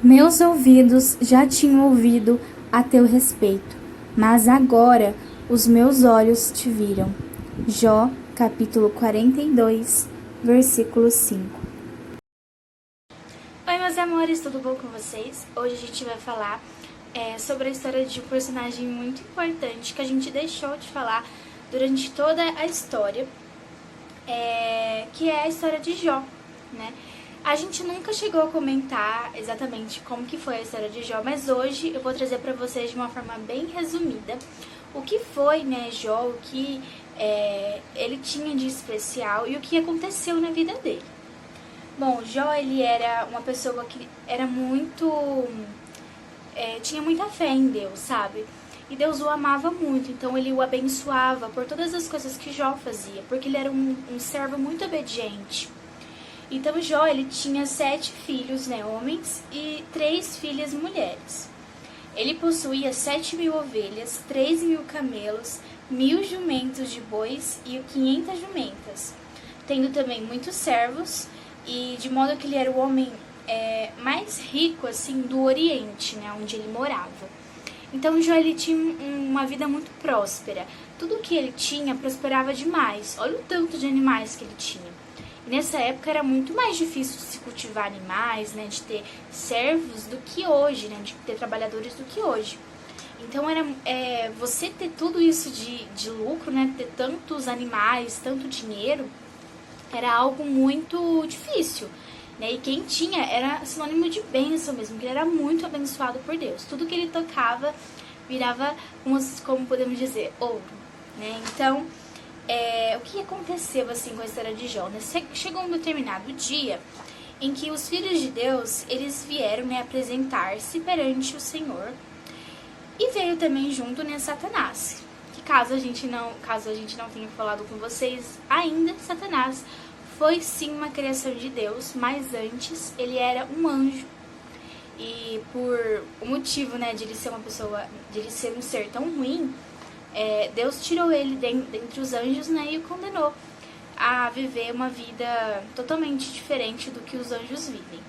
Meus ouvidos já tinham ouvido a teu respeito, mas agora os meus olhos te viram. Jó, capítulo 42, versículo 5. Oi, meus amores, tudo bom com vocês? Hoje a gente vai falar sobre a história de um personagem muito importante que a gente deixou de falar durante toda a história, que é a história de Jó, né? A gente nunca chegou a comentar exatamente como que foi a história de Jó, mas hoje eu vou trazer para vocês de uma forma bem resumida o que foi, né, Jó, o que ele tinha de especial e o que aconteceu na vida dele. Bom, Jó, ele era uma pessoa que era tinha muita fé em Deus, sabe? E Deus o amava muito, então ele o abençoava por todas as coisas que Jó fazia, porque ele era um servo muito obediente. Então Jó, ele tinha 7 filhos, né, homens, e 3 filhas mulheres. Ele possuía 7.000 ovelhas, 3.000 camelos, 1.000 jumentos de bois e 500 jumentas, tendo também muitos servos, e de modo que ele era o homem mais rico assim do Oriente, né, onde ele morava. Então Jó, ele tinha uma vida muito próspera. Tudo que ele tinha prosperava demais. Olha o tanto de animais que ele tinha. E nessa época era muito mais difícil se cultivar animais, né, de ter servos do que hoje, né, de ter trabalhadores do que hoje. Então era você ter tudo isso de lucro, né, ter tantos animais, tanto dinheiro, era algo muito difícil, né? E quem tinha era sinônimo de bênção mesmo, que ele era muito abençoado por Deus. Tudo que ele tocava virava, como podemos dizer, ouro, né? Então, o que aconteceu assim com a história de Jó, né? Chegou um determinado dia em que os filhos de Deus, eles vieram, né, apresentar-se perante o Senhor, e veio também junto, né, Satanás. Que caso a gente não tenha falado com vocês ainda, Satanás foi sim uma criação de Deus, mas antes ele era um anjo. E por o motivo, né, de ele ser um ser tão ruim, Deus tirou ele dentre os anjos, né, e o condenou a viver uma vida totalmente diferente do que os anjos vivem.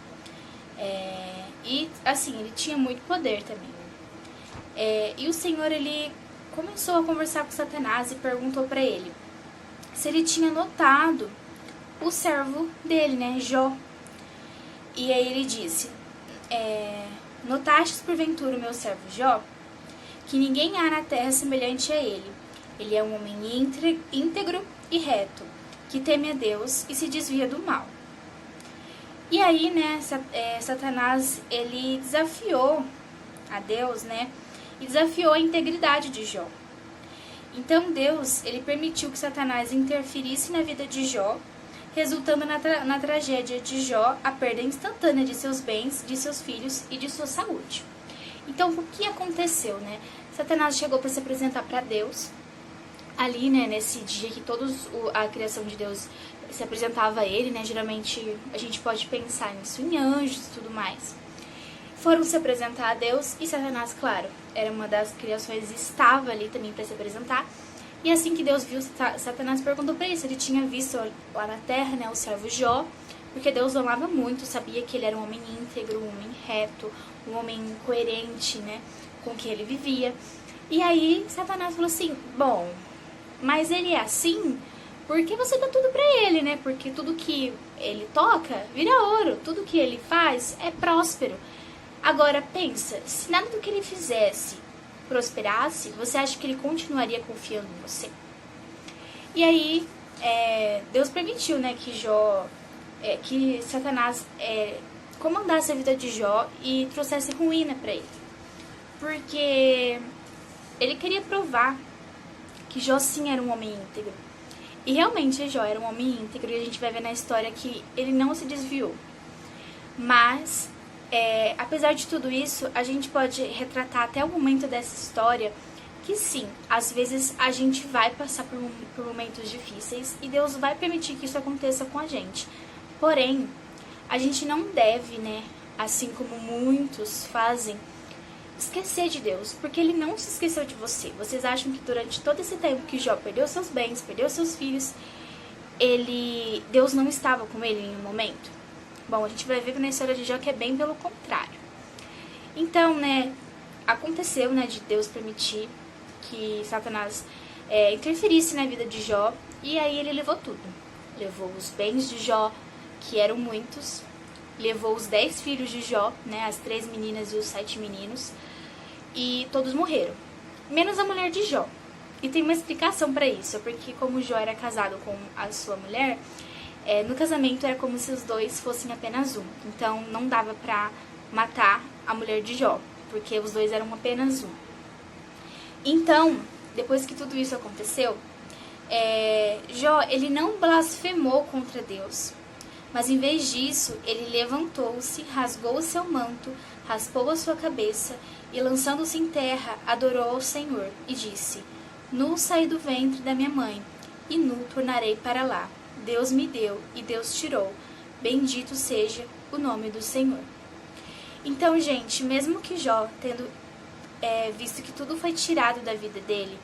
E assim, ele tinha muito poder também. E o Senhor, ele começou a conversar com Satanás e perguntou para ele se ele tinha notado o servo dele, né, Jó. E aí ele disse: notastes porventura o meu servo Jó, que ninguém há na terra semelhante a ele. Ele é um homem íntegro e reto, que teme a Deus e se desvia do mal. E aí, né, Satanás, ele desafiou a Deus, né, e desafiou a integridade de Jó. Então Deus, ele permitiu que Satanás interferisse na vida de Jó, resultando na tragédia de Jó, a perda instantânea de seus bens, de seus filhos e de sua saúde. Então, o que aconteceu, né? Satanás chegou para se apresentar para Deus, ali, né, nesse dia que a criação de Deus se apresentava a ele, né? Geralmente a gente pode pensar nisso em anjos e tudo mais. Foram se apresentar a Deus e Satanás, claro, era uma das criações e estava ali também para se apresentar. E assim que Deus viu, Satanás perguntou para ele se ele tinha visto lá na terra, né, o servo Jó, porque Deus o amava muito, sabia que ele era um homem íntegro, um homem reto, um homem coerente, né, com o que ele vivia. E aí Satanás falou assim: bom, mas ele é assim porque você dá tudo para ele, né, porque tudo que ele toca vira ouro, tudo que ele faz é próspero. Agora pensa, se nada do que ele fizesse prosperasse, você acha que ele continuaria confiando em você? E aí, Deus permitiu, né, que Satanás comandasse a vida de Jó e trouxesse ruína para ele. Porque ele queria provar que Jó sim era um homem íntegro. E realmente Jó era um homem íntegro, e a gente vai ver na história que ele não se desviou. Mas apesar de tudo isso, a gente pode retratar até o momento dessa história que sim, às vezes a gente vai passar por momentos difíceis e Deus vai permitir que isso aconteça com a gente. Porém, a gente não deve, né, assim como muitos fazem, esquecer de Deus, porque ele não se esqueceu de você. Vocês acham que durante todo esse tempo que Jó perdeu seus bens, perdeu seus filhos, Deus não estava com ele em um momento? Bom, a gente vai ver na história de Jó que é bem pelo contrário. Então, né, aconteceu, né, de Deus permitir que Satanás interferisse na vida de Jó, e aí ele levou tudo. Levou os bens de Jó, que eram muitos, levou os 10 filhos de Jó, né, as 3 meninas e os 7 meninos, e todos morreram, menos a mulher de Jó. E tem uma explicação para isso, porque como Jó era casado com a sua mulher, no casamento era como se os dois fossem apenas um. Então não dava para matar a mulher de Jó, porque os dois eram apenas um. Então, depois que tudo isso aconteceu, Jó, ele não blasfemou contra Deus, mas em vez disso, ele levantou-se, rasgou o seu manto, raspou a sua cabeça e, lançando-se em terra, adorou ao Senhor e disse: Nu saí do ventre da minha mãe, e nu tornarei para lá. Deus me deu e Deus tirou. Bendito seja o nome do Senhor. Então, gente, mesmo que Jó, tendo visto que tudo foi tirado da vida dele,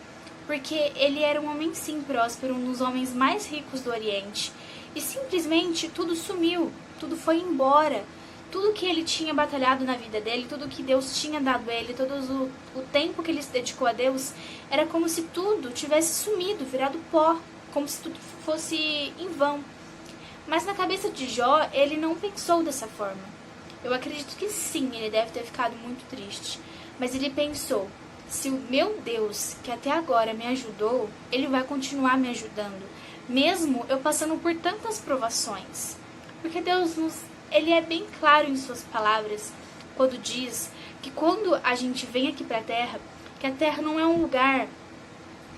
porque ele era um homem sim próspero, um dos homens mais ricos do Oriente, e simplesmente tudo sumiu, tudo foi embora. Tudo que ele tinha batalhado na vida dele, tudo que Deus tinha dado a ele, todo o tempo que ele se dedicou a Deus, era como se tudo tivesse sumido, virado pó, como se tudo fosse em vão. Mas na cabeça de Jó, ele não pensou dessa forma. Eu acredito que sim, ele deve ter ficado muito triste. Mas ele pensou: se o meu Deus, que até agora me ajudou, ele vai continuar me ajudando, mesmo eu passando por tantas provações. Porque Deus ele é bem claro em suas palavras, quando diz que quando a gente vem aqui para a Terra, que a Terra não é um lugar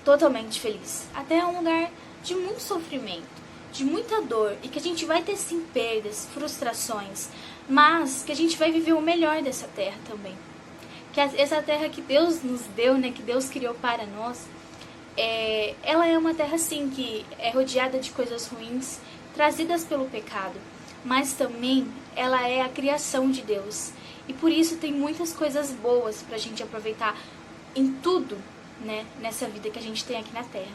totalmente feliz. A Terra é um lugar de muito sofrimento, de muita dor, e que a gente vai ter sim perdas, frustrações, mas que a gente vai viver o melhor dessa Terra também. Que essa Terra que Deus nos deu, né, que Deus criou para nós, ela é uma terra sim que é rodeada de coisas ruins, trazidas pelo pecado, mas também ela é a criação de Deus. E por isso tem muitas coisas boas pra gente aproveitar em tudo, né, nessa vida que a gente tem aqui na Terra.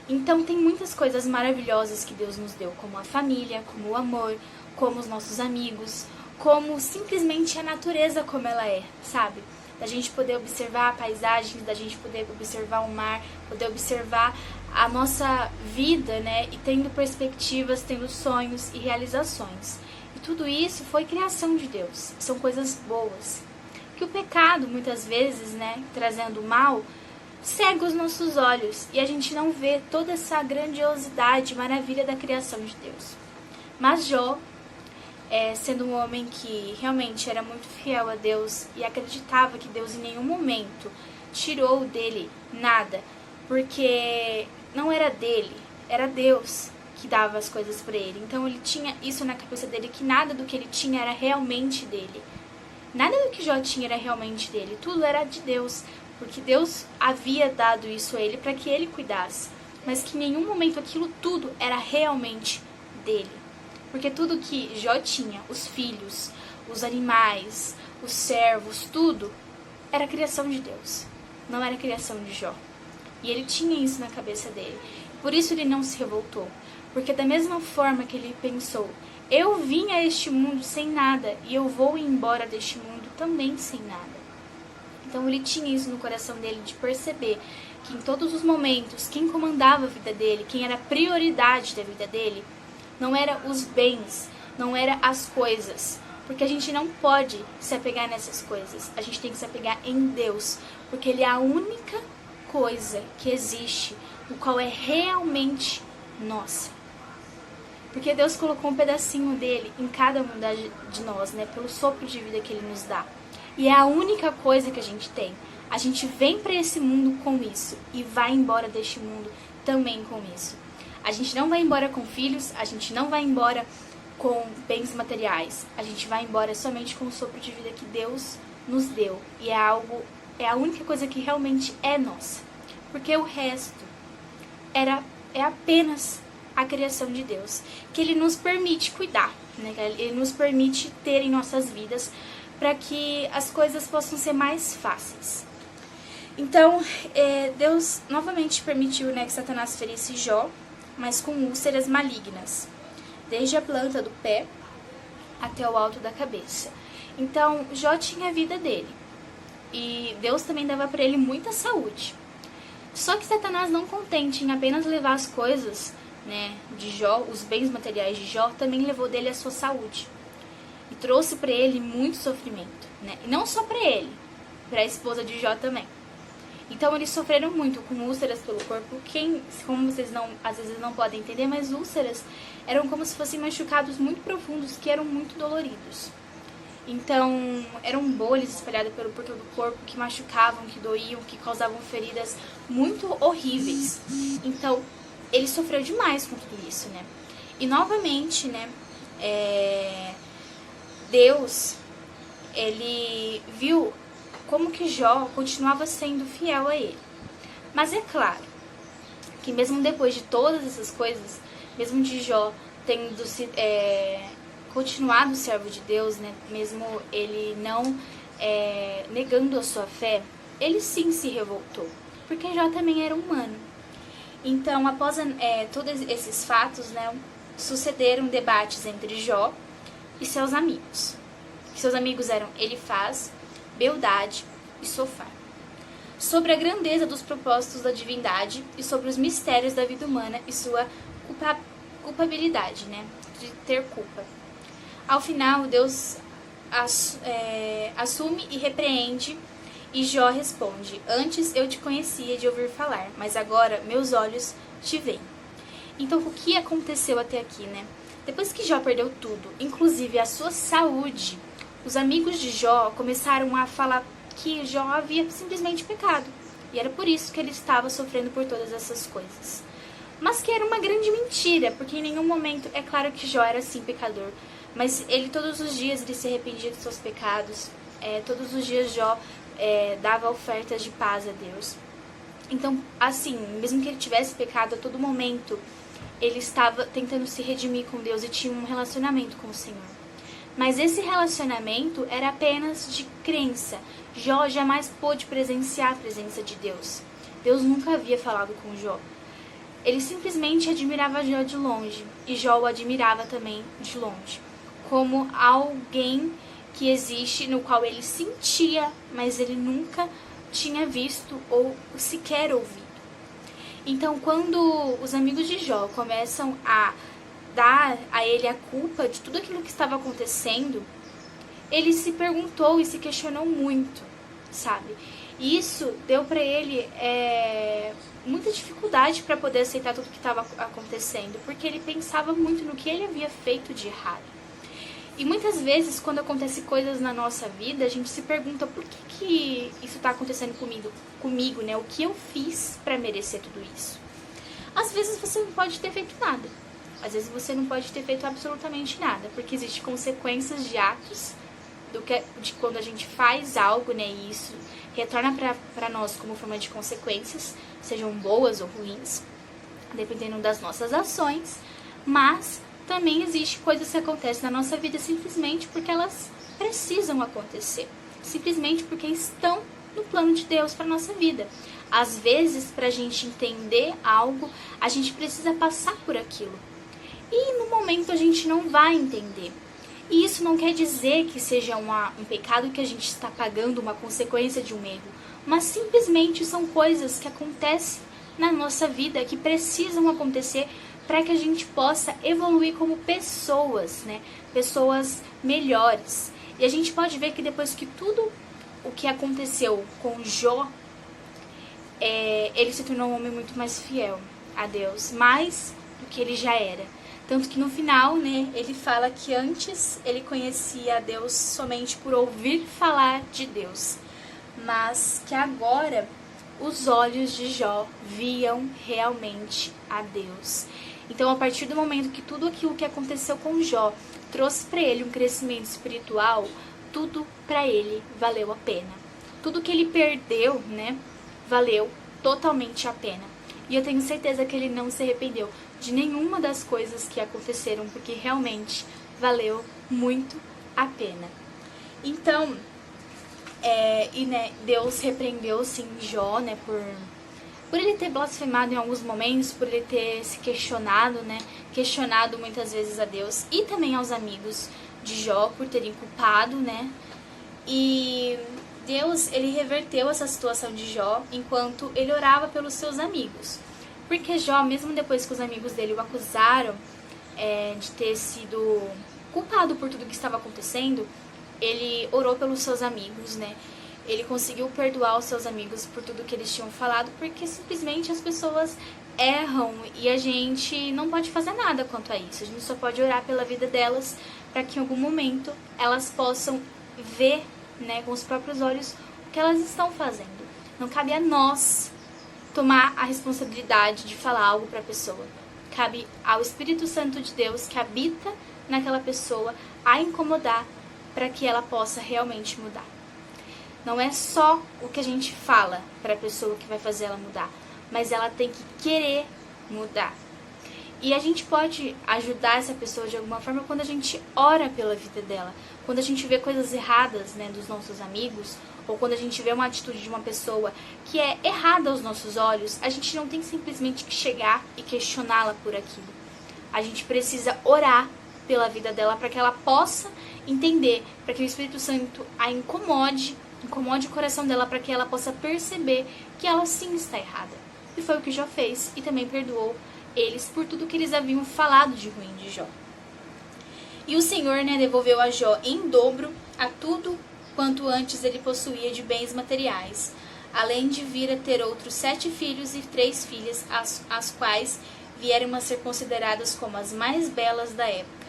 Então tem muitas coisas maravilhosas que Deus nos deu, como a família, como o amor, como os nossos amigos, como simplesmente a natureza como ela é, sabe? Da gente poder observar a paisagem, da gente poder observar o mar, poder observar a nossa vida, né? E tendo perspectivas, tendo sonhos e realizações. E tudo isso foi criação de Deus. São coisas boas. Que o pecado, muitas vezes, né? Trazendo mal, cega os nossos olhos. E a gente não vê toda essa grandiosidade, maravilha da criação de Deus. Mas Jó, sendo um homem que realmente era muito fiel a Deus e acreditava que Deus em nenhum momento tirou dele nada, porque não era dele, era Deus que dava as coisas para ele. Então ele tinha isso na cabeça dele, que nada do que ele tinha era realmente dele. Nada do que Jó tinha era realmente dele, tudo era de Deus, porque Deus havia dado isso a ele para que ele cuidasse, mas que em nenhum momento aquilo tudo era realmente dele. Porque tudo que Jó tinha, os filhos, os animais, os servos, tudo, era criação de Deus. Não era criação de Jó. E ele tinha isso na cabeça dele. Por isso ele não se revoltou. Porque da mesma forma que ele pensou: eu vim a este mundo sem nada e eu vou embora deste mundo também sem nada. Então ele tinha isso no coração dele, de perceber que em todos os momentos, quem comandava a vida dele, quem era a prioridade da vida dele, não era os bens, não era as coisas, porque a gente não pode se apegar nessas coisas, a gente tem que se apegar em Deus, porque Ele é a única coisa que existe, o qual é realmente nossa. Porque Deus colocou um pedacinho dele em cada um de nós, né, pelo sopro de vida que Ele nos dá, e é a única coisa que a gente tem. A gente vem para esse mundo com isso e vai embora deste mundo também com isso. A gente não vai embora com filhos, a gente não vai embora com bens materiais. A gente vai embora somente com o sopro de vida que Deus nos deu. E é a única coisa que realmente é nossa. Porque o resto é apenas a criação de Deus, que Ele nos permite cuidar, né? Ele nos permite ter em nossas vidas, para que as coisas possam ser mais fáceis. Então, Deus novamente permitiu, né, que Satanás ferisse Jó, mas com úlceras malignas, desde a planta do pé até o alto da cabeça. Então, Jó tinha a vida dele, e Deus também dava para ele muita saúde. Só que Satanás, não contente em apenas levar as coisas, né, de Jó, os bens materiais de Jó, também levou dele a sua saúde. E trouxe para ele muito sofrimento, né? E não só para ele, para a esposa de Jó também. Então eles sofreram muito com úlceras pelo corpo. Como vocês às vezes não podem entender, mas úlceras eram como se fossem machucados muito profundos que eram muito doloridos. Então eram bolhas espalhadas por todo o corpo que machucavam, que doíam, que causavam feridas muito horríveis. Então ele sofreu demais com tudo isso, né? E novamente, né, Deus, ele viu como que Jó continuava sendo fiel a ele. Mas é claro que mesmo depois de todas essas coisas, mesmo de Jó tendo continuado servo de Deus, né, mesmo ele não negando a sua fé, ele sim se revoltou, porque Jó também era humano. Então, após todos esses fatos, né, sucederam debates entre Jó e seus amigos. Seus amigos eram Elifaz, Bildade e Sofar, sobre a grandeza dos propósitos da divindade e sobre os mistérios da vida humana e sua culpabilidade, né, de ter culpa. Ao final, Deus assume e repreende, e Jó responde: antes eu te conhecia de ouvir falar, mas agora meus olhos te veem. Então, o que aconteceu até aqui, né? Depois que Jó perdeu tudo, inclusive a sua saúde, os amigos de Jó começaram a falar que Jó havia simplesmente pecado. E era por isso que ele estava sofrendo por todas essas coisas. Mas que era uma grande mentira, porque em nenhum momento, é claro que Jó era sim pecador, mas ele todos os dias ele se arrependia dos seus pecados, todos os dias Jó dava ofertas de paz a Deus. Então, assim, mesmo que ele tivesse pecado a todo momento, ele estava tentando se redimir com Deus e tinha um relacionamento com o Senhor. Mas esse relacionamento era apenas de crença. Jó jamais pôde presenciar a presença de Deus. Deus nunca havia falado com Jó. Ele simplesmente admirava Jó de longe, e Jó o admirava também de longe, como alguém que existe, no qual ele sentia, mas ele nunca tinha visto ou sequer ouvido. Então, quando os amigos de Jó começam a dar a ele a culpa de tudo aquilo que estava acontecendo, ele se perguntou e se questionou muito, sabe? E isso deu para ele muita dificuldade para poder aceitar tudo que estava acontecendo, porque ele pensava muito no que ele havia feito de errado. E muitas vezes, quando acontece coisas na nossa vida, a gente se pergunta por que isso está acontecendo comigo, né? O que eu fiz para merecer tudo isso? Às vezes você não pode ter feito nada. Às vezes você não pode ter feito absolutamente nada, porque existem consequências de atos, de quando a gente faz algo, né? E isso retorna para nós como forma de consequências, sejam boas ou ruins, dependendo das nossas ações, mas também existe coisas que acontecem na nossa vida simplesmente porque elas precisam acontecer, simplesmente porque estão no plano de Deus para nossa vida. Às vezes, para a gente entender algo, a gente precisa passar por aquilo. E no momento a gente não vai entender. E isso não quer dizer que seja um pecado que a gente está pagando, uma consequência de um erro, mas simplesmente são coisas que acontecem na nossa vida, que precisam acontecer para que a gente possa evoluir como pessoas, né? Pessoas melhores. E a gente pode ver que depois que tudo o que aconteceu com Jó, ele se tornou um homem muito mais fiel a Deus, mais do que ele já era. Tanto que no final, né, ele fala que antes ele conhecia a Deus somente por ouvir falar de Deus, mas que agora os olhos de Jó viam realmente a Deus. Então, a partir do momento que tudo aquilo que aconteceu com Jó trouxe para ele um crescimento espiritual, tudo para ele valeu a pena. Tudo que ele perdeu, né, valeu totalmente a pena. E eu tenho certeza que ele não se arrependeu de nenhuma das coisas que aconteceram, porque realmente valeu muito a pena. Então, Deus repreendeu sim Jó, né, por ele ter blasfemado em alguns momentos, por ele ter se questionado, né, questionado muitas vezes a Deus e também aos amigos de Jó por terem culpado, né, e Deus, ele reverteu essa situação de Jó enquanto ele orava pelos seus amigos, porque Jó, mesmo depois que os amigos dele o acusaram de ter sido culpado por tudo que estava acontecendo, ele orou pelos seus amigos, né? Ele conseguiu perdoar os seus amigos por tudo que eles tinham falado, porque simplesmente as pessoas erram e a gente não pode fazer nada quanto a isso. A gente só pode orar pela vida delas para que em algum momento elas possam ver, né, com os próprios olhos o que elas estão fazendo. Não cabe a nós tomar a responsabilidade de falar algo para a pessoa. Cabe ao Espírito Santo de Deus que habita naquela pessoa a incomodar para que ela possa realmente mudar. Não é só o que a gente fala para a pessoa que vai fazer ela mudar, mas ela tem que querer mudar. E a gente pode ajudar essa pessoa de alguma forma quando a gente ora pela vida dela, quando a gente vê coisas erradas, né, dos nossos amigos, ou quando a gente vê uma atitude de uma pessoa que é errada aos nossos olhos, a gente não tem simplesmente que chegar e questioná-la por aquilo. A gente precisa orar pela vida dela para que ela possa entender, para que o Espírito Santo a incomode o coração dela, para que ela possa perceber que ela sim está errada. E foi o que Jó fez, e também perdoou eles por tudo que eles haviam falado de ruim de Jó. E o Senhor, né, devolveu a Jó em dobro a tudo quanto antes ele possuía de bens materiais, além de vir a ter outros 7 filhos e 3 filhas, as quais vieram a ser consideradas como as mais belas da época.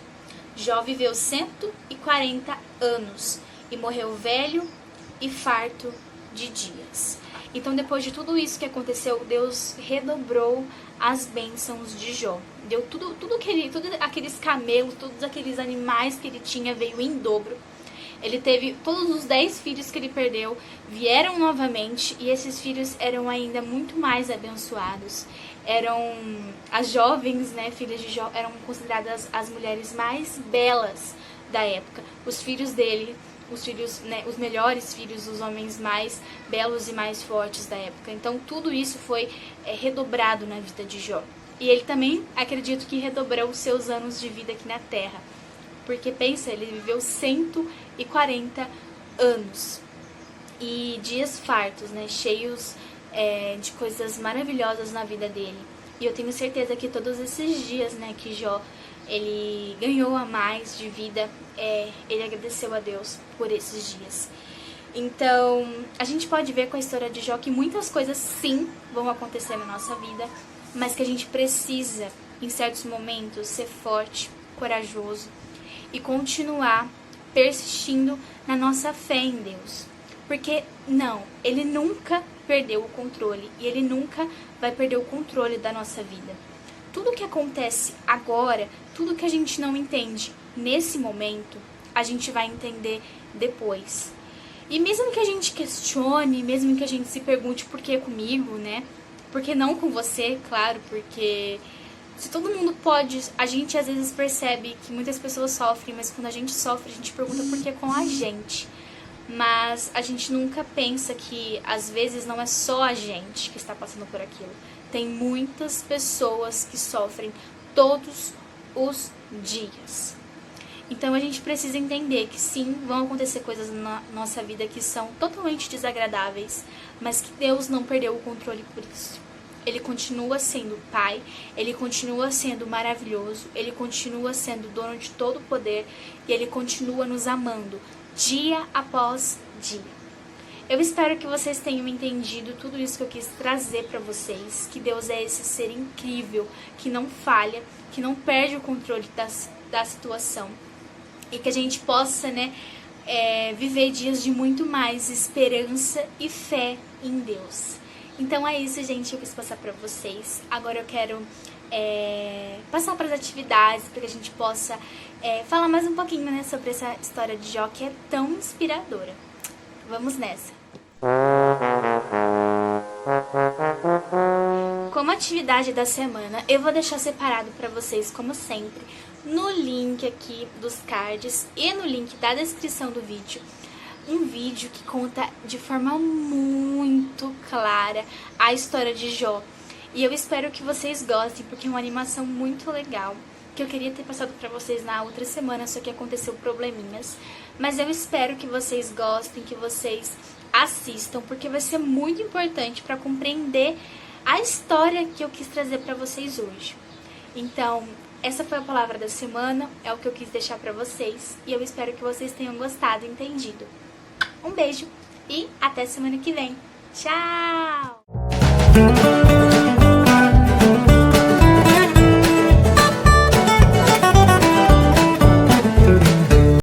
Jó viveu 140 anos e morreu velho e farto de dias. Então, depois de tudo isso que aconteceu, Deus redobrou as bênçãos de Jó. Deu tudo aqueles camelos, todos aqueles animais que ele tinha, veio em dobro. Ele teve todos os 10 filhos que ele perdeu, vieram novamente, e esses filhos eram ainda muito mais abençoados. Eram as jovens, né, filhas de Jó, eram consideradas as mulheres mais belas da época. Os filhos dele, os melhores filhos, os homens mais belos e mais fortes da época. Então tudo isso foi redobrado na vida de Jó. E ele também, acredito que redobrou os seus anos de vida aqui na Terra. Porque pensa, ele viveu 140 anos. E dias fartos, né, cheios de coisas maravilhosas na vida dele. E eu tenho certeza que todos esses dias, né, que Jó ele ganhou a mais de vida, ele agradeceu a Deus por esses dias. Então, a gente pode ver com a história de Jó que muitas coisas sim vão acontecer na nossa vida, mas que a gente precisa, em certos momentos, ser forte, corajoso e continuar persistindo na nossa fé em Deus. Porque, ele nunca perdeu o controle e ele nunca vai perder o controle da nossa vida. Tudo que acontece agora, tudo que a gente não entende nesse momento, a gente vai entender depois. E mesmo que a gente questione, mesmo que a gente se pergunte por que comigo, né? Por que não com você, claro, porque se todo mundo pode, a gente às vezes percebe que muitas pessoas sofrem, mas quando a gente sofre, a gente pergunta por que com a gente. Mas a gente nunca pensa que às vezes não é só a gente que está passando por aquilo. Tem muitas pessoas que sofrem todos os dias. Então a gente precisa entender que sim, vão acontecer coisas na nossa vida que são totalmente desagradáveis, mas que Deus não perdeu o controle por isso. Ele continua sendo Pai, Ele continua sendo maravilhoso, Ele continua sendo dono de todo o poder e Ele continua nos amando dia após dia. Eu espero que vocês tenham entendido tudo isso que eu quis trazer para vocês, que Deus é esse ser incrível, que não falha, que não perde o controle da situação e que a gente possa, né, viver dias de muito mais esperança e fé em Deus. Então é isso, gente, eu quis passar para vocês. Agora eu quero passar para as atividades, para que a gente possa falar mais um pouquinho, né, sobre essa história de Jó, que é tão inspiradora. Vamos nessa! Como atividade da semana, eu vou deixar separado para vocês, como sempre, no link aqui dos cards e no link da descrição do vídeo, um vídeo que conta de forma muito clara a história de Jó. E eu espero que vocês gostem, porque é uma animação muito legal, que eu queria ter passado pra vocês na outra semana, só que aconteceu probleminhas. Mas eu espero que vocês gostem, que vocês assistam, porque vai ser muito importante para compreender a história que eu quis trazer para vocês hoje. Então, essa foi a palavra da semana, é o que eu quis deixar para vocês, e eu espero que vocês tenham gostado e entendido. Um beijo e até semana que vem. Tchau!